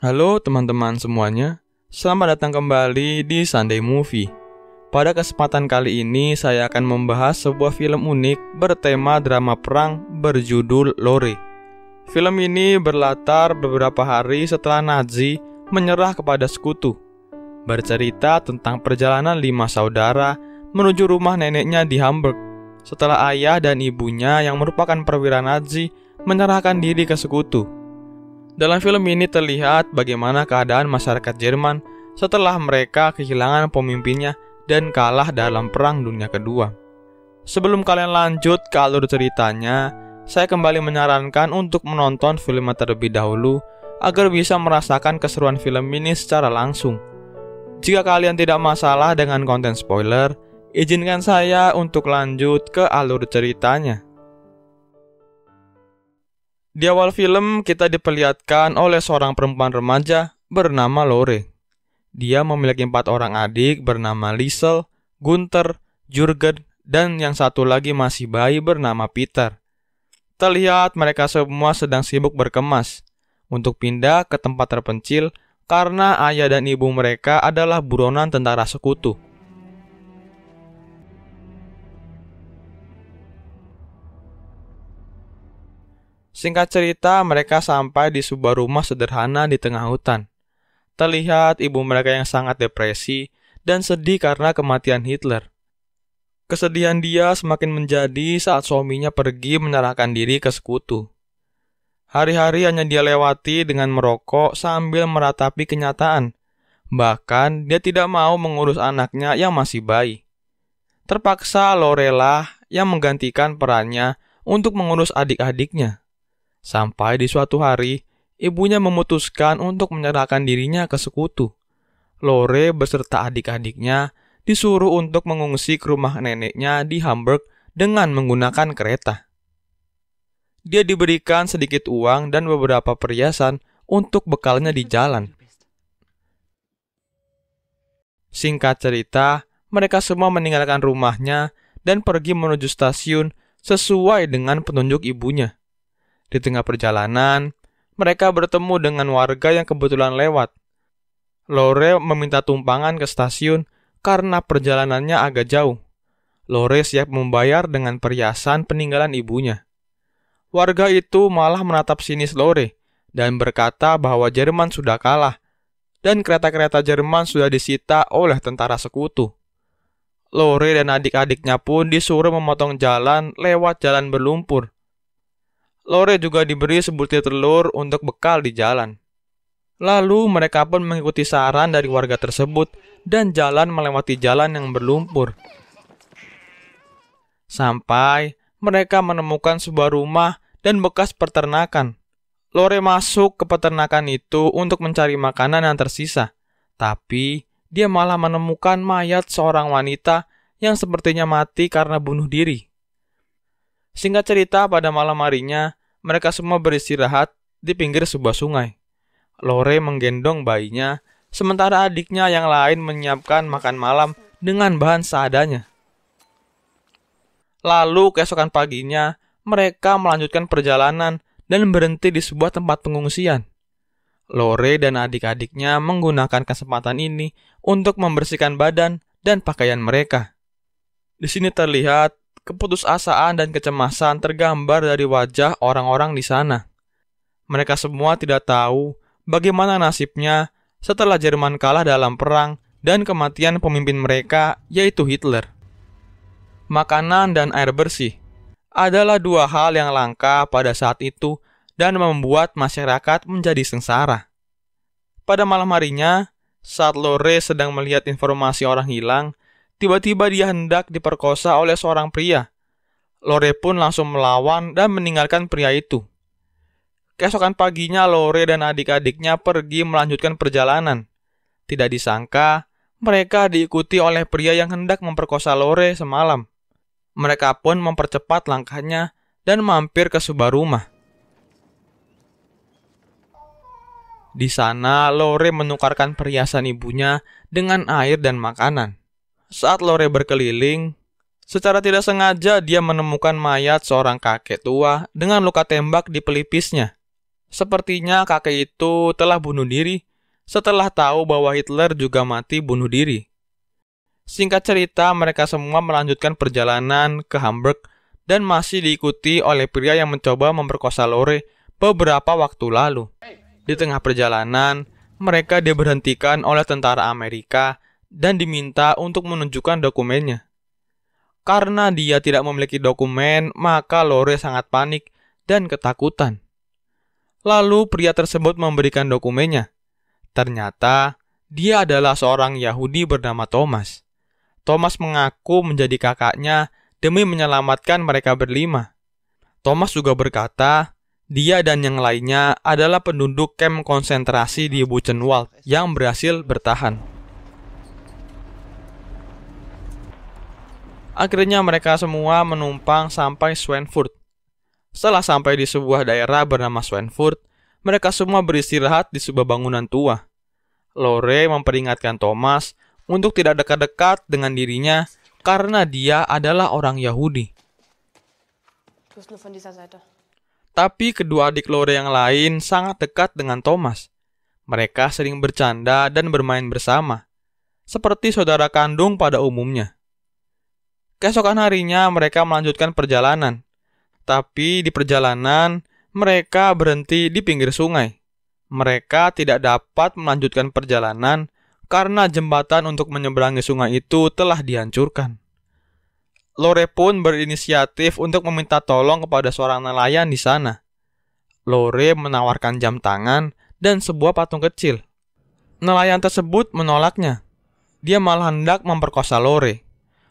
Halo teman-teman semuanya, selamat datang kembali di Sunday Movie. Pada kesempatan kali ini saya akan membahas sebuah film unik bertema drama perang berjudul Lore. Film ini berlatar beberapa hari setelah Nazi menyerah kepada sekutu. Bercerita tentang perjalanan 5 saudara menuju rumah neneknya di Hamburg setelah ayah dan ibunya yang merupakan perwira Nazi menyerahkan diri ke sekutu. Dalam film ini terlihat bagaimana keadaan masyarakat Jerman setelah mereka kehilangan pemimpinnya dan kalah dalam Perang Dunia Kedua. Sebelum kalian lanjut ke alur ceritanya, saya kembali menyarankan untuk menonton filmnya terlebih dahulu agar bisa merasakan keseruan film ini secara langsung. Jika kalian tidak masalah dengan konten spoiler, izinkan saya untuk lanjut ke alur ceritanya. Di awal film, kita diperlihatkan oleh seorang perempuan remaja bernama Lore. Dia memiliki 4 orang adik bernama Liesel, Gunther, Jürgen, dan yang satu lagi masih bayi bernama Peter. Terlihat mereka semua sedang sibuk berkemas untuk pindah ke tempat terpencil karena ayah dan ibu mereka adalah buronan tentara sekutu. Singkat cerita, mereka sampai di sebuah rumah sederhana di tengah hutan. Terlihat ibu mereka yang sangat depresi dan sedih karena kematian Hitler. Kesedihan dia semakin menjadi saat suaminya pergi menyerahkan diri ke sekutu. Hari-hari hanya dia lewati dengan merokok sambil meratapi kenyataan. Bahkan dia tidak mau mengurus anaknya yang masih bayi. Terpaksa Lorela yang menggantikan perannya untuk mengurus adik-adiknya. Sampai di suatu hari, ibunya memutuskan untuk menyerahkan dirinya ke sekutu. Lore beserta adik-adiknya disuruh untuk mengungsi ke rumah neneknya di Hamburg dengan menggunakan kereta. Dia diberikan sedikit uang dan beberapa perhiasan untuk bekalnya di jalan. Singkat cerita, mereka semua meninggalkan rumahnya dan pergi menuju stasiun sesuai dengan petunjuk ibunya. Di tengah perjalanan, mereka bertemu dengan warga yang kebetulan lewat. Lore meminta tumpangan ke stasiun karena perjalanannya agak jauh. Lore siap membayar dengan perhiasan peninggalan ibunya. Warga itu malah menatap sinis Lore dan berkata bahwa Jerman sudah kalah dan kereta-kereta Jerman sudah disita oleh tentara sekutu. Lore dan adik-adiknya pun disuruh memotong jalan lewat jalan berlumpur. Lore juga diberi sebutir telur untuk bekal di jalan. Lalu mereka pun mengikuti saran dari warga tersebut dan jalan melewati jalan yang berlumpur. Sampai mereka menemukan sebuah rumah dan bekas peternakan. Lore masuk ke peternakan itu untuk mencari makanan yang tersisa. Tapi dia malah menemukan mayat seorang wanita yang sepertinya mati karena bunuh diri. Singkat cerita, pada malam harinya, mereka semua beristirahat di pinggir sebuah sungai. Lore menggendong bayinya, sementara adiknya yang lain menyiapkan makan malam dengan bahan seadanya. Lalu keesokan paginya, mereka melanjutkan perjalanan dan berhenti di sebuah tempat pengungsian. Lore dan adik-adiknya menggunakan kesempatan ini untuk membersihkan badan dan pakaian mereka. Di sini terlihat keputusasaan dan kecemasan tergambar dari wajah orang-orang di sana. Mereka semua tidak tahu bagaimana nasibnya setelah Jerman kalah dalam perang dan kematian pemimpin mereka, yaitu Hitler. Makanan dan air bersih adalah 2 hal yang langka pada saat itu dan membuat masyarakat menjadi sengsara. Pada malam harinya, saat Lore sedang melihat informasi orang hilang, tiba-tiba dia hendak diperkosa oleh seorang pria. Lore pun langsung melawan dan meninggalkan pria itu. Keesokan paginya, Lore dan adik-adiknya pergi melanjutkan perjalanan. Tidak disangka, mereka diikuti oleh pria yang hendak memperkosa Lore semalam. Mereka pun mempercepat langkahnya dan mampir ke sebuah rumah. Di sana, Lore menukarkan perhiasan ibunya dengan air dan makanan. Saat Lore berkeliling, secara tidak sengaja dia menemukan mayat seorang kakek tua dengan luka tembak di pelipisnya. Sepertinya kakek itu telah bunuh diri setelah tahu bahwa Hitler juga mati bunuh diri. Singkat cerita, mereka semua melanjutkan perjalanan ke Hamburg dan masih diikuti oleh pria yang mencoba memperkosa Lore beberapa waktu lalu. Di tengah perjalanan, mereka diberhentikan oleh tentara Amerika dan diminta untuk menunjukkan dokumennya. Karena dia tidak memiliki dokumen, maka Lore sangat panik dan ketakutan. Lalu pria tersebut memberikan dokumennya. Ternyata, dia adalah seorang Yahudi bernama Thomas. Thomas mengaku menjadi kakaknya demi menyelamatkan mereka berlima. Thomas juga berkata, dia dan yang lainnya adalah penduduk kamp konsentrasi di Buchenwald yang berhasil bertahan. Akhirnya mereka semua menumpang sampai Schweinfurt. Setelah sampai di sebuah daerah bernama Schweinfurt, mereka semua beristirahat di sebuah bangunan tua. Lore memperingatkan Thomas untuk tidak dekat-dekat dengan dirinya karena dia adalah orang Yahudi. Tapi kedua adik Lore yang lain sangat dekat dengan Thomas. Mereka sering bercanda dan bermain bersama, seperti saudara kandung pada umumnya. Keesokan harinya mereka melanjutkan perjalanan. Tapi di perjalanan, mereka berhenti di pinggir sungai. Mereka tidak dapat melanjutkan perjalanan karena jembatan untuk menyeberangi sungai itu telah dihancurkan. Lore pun berinisiatif untuk meminta tolong kepada seorang nelayan di sana. Lore menawarkan jam tangan dan sebuah patung kecil. Nelayan tersebut menolaknya. Dia malah hendak memperkosa Lore.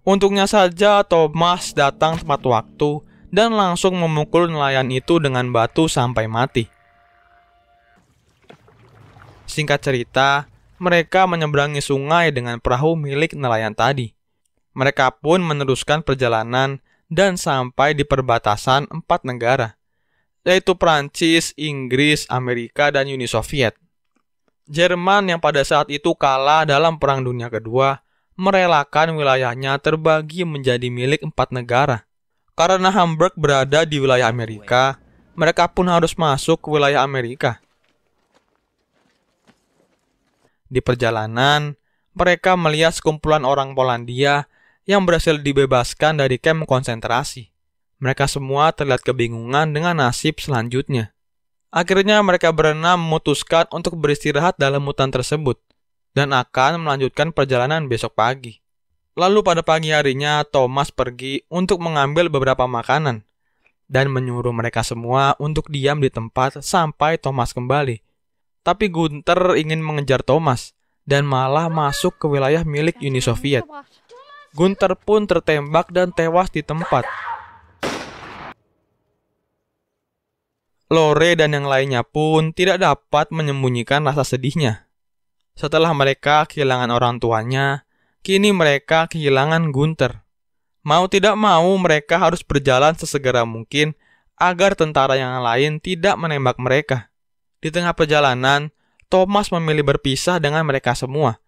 Untungnya saja Thomas datang tepat waktu dan langsung memukul nelayan itu dengan batu sampai mati. Singkat cerita, mereka menyeberangi sungai dengan perahu milik nelayan tadi. Mereka pun meneruskan perjalanan dan sampai di perbatasan 4 negara, yaitu Prancis, Inggris, Amerika, dan Uni Soviet. Jerman yang pada saat itu kalah dalam Perang Dunia Kedua, merelakan wilayahnya terbagi menjadi milik 4 negara. Karena Hamburg berada di wilayah Amerika, mereka pun harus masuk ke wilayah Amerika. Di perjalanan, mereka melihat sekumpulan orang Polandia yang berhasil dibebaskan dari kamp konsentrasi. Mereka semua terlihat kebingungan dengan nasib selanjutnya. Akhirnya mereka berenam memutuskan untuk beristirahat dalam hutan tersebut dan akan melanjutkan perjalanan besok pagi. Lalu pada pagi harinya, Thomas pergi untuk mengambil beberapa makanan dan menyuruh mereka semua untuk diam di tempat sampai Thomas kembali. Tapi Gunther ingin mengejar Thomas dan malah masuk ke wilayah milik Uni Soviet. Gunther pun tertembak dan tewas di tempat. Lore dan yang lainnya pun tidak dapat menyembunyikan rasa sedihnya. Setelah mereka kehilangan orang tuanya, kini mereka kehilangan Gunther. Mau tidak mau mereka harus berjalan sesegera mungkin agar tentara yang lain tidak menembak mereka. Di tengah perjalanan, Thomas memilih berpisah dengan mereka semua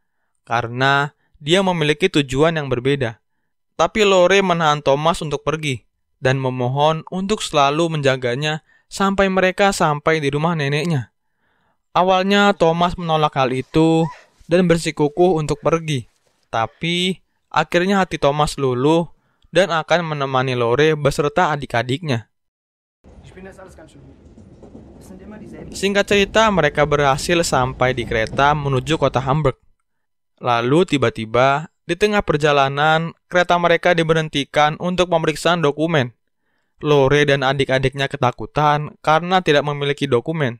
karena dia memiliki tujuan yang berbeda. Tapi Lore menahan Thomas untuk pergi dan memohon untuk selalu menjaganya sampai mereka sampai di rumah neneknya. Awalnya Thomas menolak hal itu dan bersikukuh untuk pergi. Tapi akhirnya hati Thomas luluh dan akan menemani Lore beserta adik-adiknya. Singkat cerita, mereka berhasil sampai di kereta menuju kota Hamburg. Lalu tiba-tiba, di tengah perjalanan, kereta mereka diberhentikan untuk pemeriksaan dokumen. Lore dan adik-adiknya ketakutan karena tidak memiliki dokumen.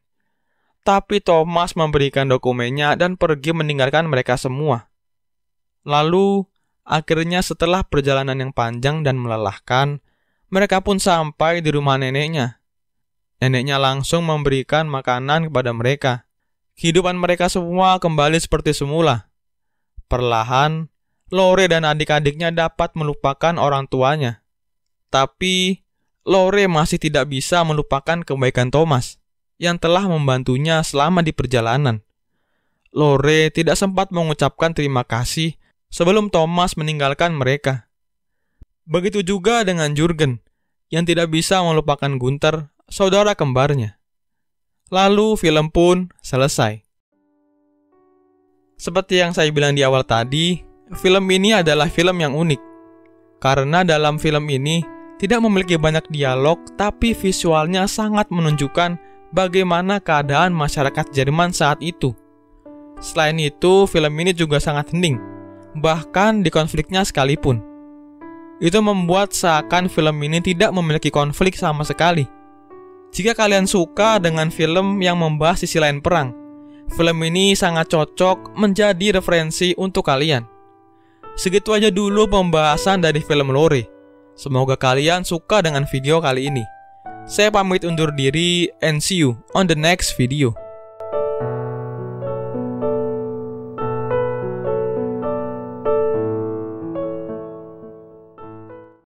Tapi Thomas memberikan dokumennya dan pergi meninggalkan mereka semua. Lalu, akhirnya setelah perjalanan yang panjang dan melelahkan, mereka pun sampai di rumah neneknya. Neneknya langsung memberikan makanan kepada mereka. Kehidupan mereka semua kembali seperti semula. Perlahan, Lore dan adik-adiknya dapat melupakan orang tuanya. Tapi, Lore masih tidak bisa melupakan kebaikan Thomas yang telah membantunya selama di perjalanan. Lore tidak sempat mengucapkan terima kasih sebelum Thomas meninggalkan mereka. Begitu juga dengan Jürgen yang tidak bisa melupakan Gunther, saudara kembarnya. Lalu film pun selesai. Seperti yang saya bilang di awal tadi, film ini adalah film yang unik. Karena dalam film ini tidak memiliki banyak dialog, tapi visualnya sangat menunjukkan bagaimana keadaan masyarakat Jerman saat itu. Selain itu, film ini juga sangat hening, bahkan di konfliknya sekalipun. Itu membuat seakan film ini tidak memiliki konflik sama sekali. Jika kalian suka dengan film yang membahas sisi lain perang, film ini sangat cocok menjadi referensi untuk kalian. Segitu aja dulu pembahasan dari film Lore. Semoga kalian suka dengan video kali ini. Saya pamit undur diri and see you on the next video.